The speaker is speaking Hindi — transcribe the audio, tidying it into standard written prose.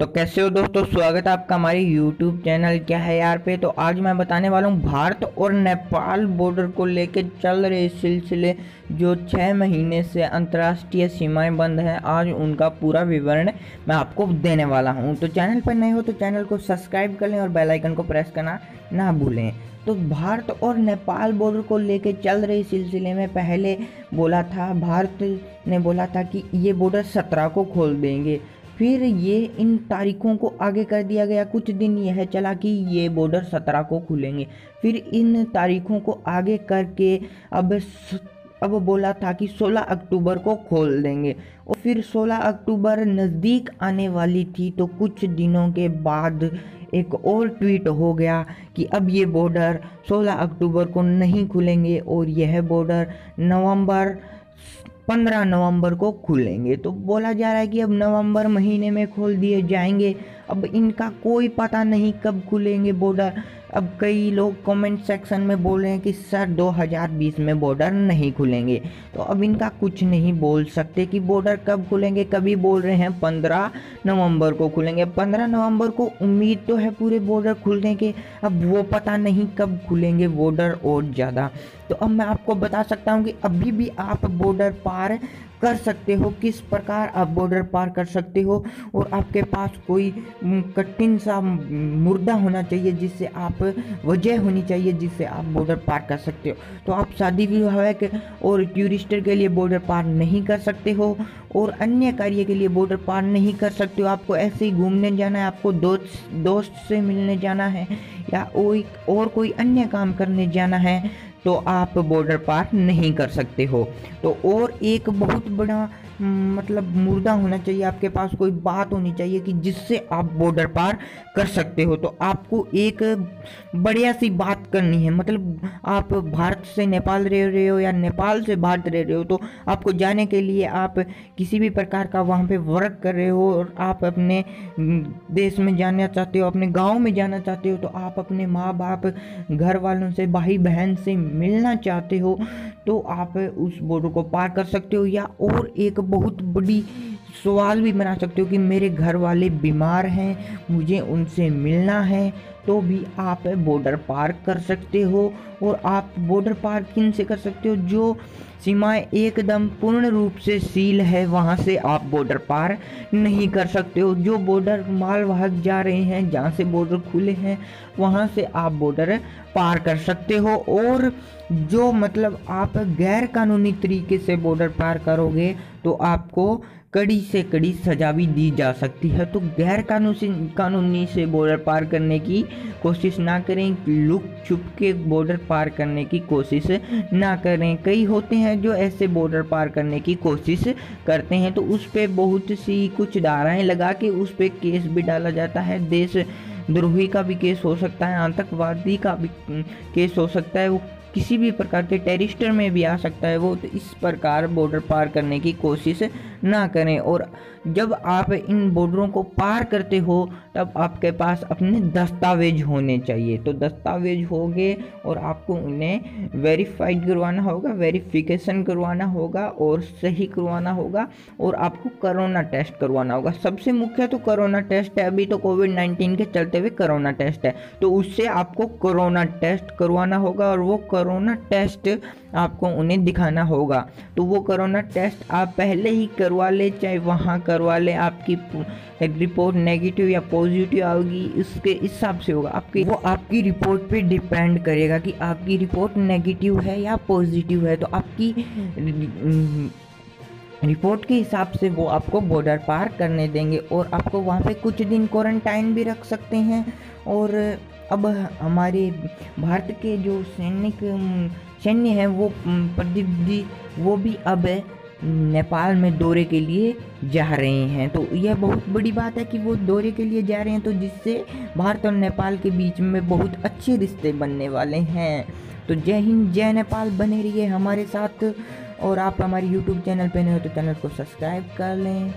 तो कैसे हो दोस्तों, स्वागत है आपका हमारे YouTube चैनल क्या है यार पे। तो आज मैं बताने वाला हूँ भारत और नेपाल बॉर्डर को लेके चल रहे सिलसिले जो 6 महीने से अंतर्राष्ट्रीय सीमाएं बंद हैं। आज उनका पूरा विवरण मैं आपको देने वाला हूँ। तो चैनल पर नए हो तो चैनल को सब्सक्राइब कर लें और बेल आइकन को प्रेस करना ना भूलें। तो भारत और नेपाल बॉर्डर को लेके चल रहे सिलसिले में पहले भारत ने बोला था कि ये बॉर्डर 17 को खोल देंगे। फिर ये इन तारीखों को आगे कर दिया गया। कुछ दिन यह चला कि ये बॉर्डर 17 को खुलेंगे। फिर इन तारीखों को आगे करके अब बोला था कि 16 अक्टूबर को खोल देंगे। और फिर 16 अक्टूबर नज़दीक आने वाली थी तो कुछ दिनों के बाद एक और ट्वीट हो गया कि अब ये बॉर्डर 16 अक्टूबर को नहीं खुलेंगे और यह बॉर्डर 15 नवंबर को खुलेंगे। तो बोला जा रहा है कि अब नवंबर महीने में खोल दिए जाएंगे। अब इनका कोई पता नहीं कब खुलेंगे बॉर्डर। अब कई लोग कमेंट सेक्शन में बोल रहे हैं कि सर 2020 में बॉर्डर नहीं खुलेंगे। तो अब इनका कुछ नहीं बोल सकते कि बॉर्डर कब खुलेंगे। कभी बोल रहे हैं 15 नवंबर को खुलेंगे। 15 नवंबर को उम्मीद तो है पूरे बॉर्डर खुलने के, अब वो पता नहीं कब खुलेंगे बॉर्डर और ज़्यादा। तो अब मैं आपको बता सकता हूँ कि अभी भी आप बॉर्डर पार कर सकते हो। किस प्रकार आप बॉर्डर पार कर सकते हो, और आपके पास कोई कठिन सा मुर्दा होना चाहिए, जिससे आप वजह होनी चाहिए जिससे आप बॉर्डर पार कर सकते हो। तो आप शादी विवाह के और टूरिस्टर के लिए बॉर्डर पार नहीं कर सकते हो, और अन्य कार्य के लिए बॉर्डर पार नहीं कर सकते हो। आपको ऐसे ही घूमने जाना है, आपको दोस्त से मिलने जाना है, या और कोई अन्य काम करने जाना है, तो आप बॉर्डर पार नहीं कर सकते हो। तो और एक बहुत बड़ा मतलब मुर्दा होना चाहिए, आपके पास कोई बात होनी चाहिए कि जिससे आप बॉर्डर पार कर सकते हो। तो आपको एक बढ़िया सी बात करनी है। मतलब आप भारत से नेपाल रह रहे हो या नेपाल से भारत रह रहे हो, तो आपको जाने के लिए आप किसी भी प्रकार का वहाँ पे वर्क कर रहे हो और आप अपने देश में जाना चाहते हो, अपने गाँव में जाना चाहते हो, तो आप अपने माँ बाप घर वालों से भाई बहन से मिलना चाहते हो, तो आप उस बॉर्डर को पार कर सकते हो। या और एक बहुत बड़ी सवाल भी बना सकते हो कि मेरे घर वाले बीमार हैं, मुझे उनसे मिलना है, तो भी आप बॉर्डर पार कर सकते हो। और आप बॉर्डर पार किन से कर सकते हो? जो सीमाएं एकदम पूर्ण रूप से सील है, वहाँ से आप बॉर्डर पार नहीं कर सकते हो। जो बॉर्डर मालवाहक जा रहे हैं, जहाँ से बॉर्डर खुले हैं, वहाँ से आप बॉर्डर पार कर सकते हो। और जो मतलब आप गैर कानूनी तरीके से बॉर्डर पार करोगे तो आपको कड़ी से कड़ी सजा भी दी जा सकती है। तो गैर कानूनी से बॉर्डर पार करने की कोशिश ना करें, लुक छुप के बॉर्डर पार करने की कोशिश ना करें। कई होते हैं जो ऐसे बॉर्डर पार करने की कोशिश करते हैं, तो उस पर बहुत सी कुछ धाराएं लगा के उस पर केस भी डाला जाता है। देश द्रोही का भी केस हो सकता है, आतंकवादी का भी केस हो सकता है, वो किसी भी प्रकार के टेररिस्टर में भी आ सकता है वो। तो इस प्रकार बॉर्डर पार करने की कोशिश ना करें। और जब आप इन बॉर्डरों को पार करते हो तब आपके पास अपने दस्तावेज होने चाहिए। तो दस्तावेज होंगे और आपको उन्हें वेरीफाइड करवाना होगा, वेरिफिकेशन करवाना होगा और सही करवाना होगा, और आपको कोरोना टेस्ट करवाना होगा। सबसे मुख्य तो कोरोना टेस्ट है। अभी तो कोविड-19 के चलते हुए कोरोना टेस्ट है, तो उससे आपको कोरोना टेस्ट करवाना होगा, और वो कोरोना टेस्ट आपको उन्हें दिखाना होगा। तो वो कोरोना टेस्ट आप पहले ही करवा ले, चाहे वहाँ करवा ले, आपकी रिपोर्ट नेगेटिव या पॉजिटिव आएगी, इसके हिसाब से होगा। आपकी रिपोर्ट पे डिपेंड करेगा कि आपकी रिपोर्ट नेगेटिव है या पॉजिटिव है। तो आपकी रिपोर्ट के हिसाब से वो आपको बॉर्डर पार करने देंगे, और आपको वहाँ पे कुछ दिन क्वारंटाइन भी रख सकते हैं। और अब हमारे भारत के जो सैन्य हैं वो प्रदीप जी, वो भी अब नेपाल में दौरे के लिए जा रहे हैं। तो यह बहुत बड़ी बात है कि वो दौरे के लिए जा रहे हैं, तो जिससे भारत और नेपाल के बीच में बहुत अच्छे रिश्ते बनने वाले हैं। तो जय हिंद, जय नेपाल। बने रहिए हमारे साथ, और आप हमारे YouTube चैनल पे नए हो तो चैनल को सब्सक्राइब कर लें।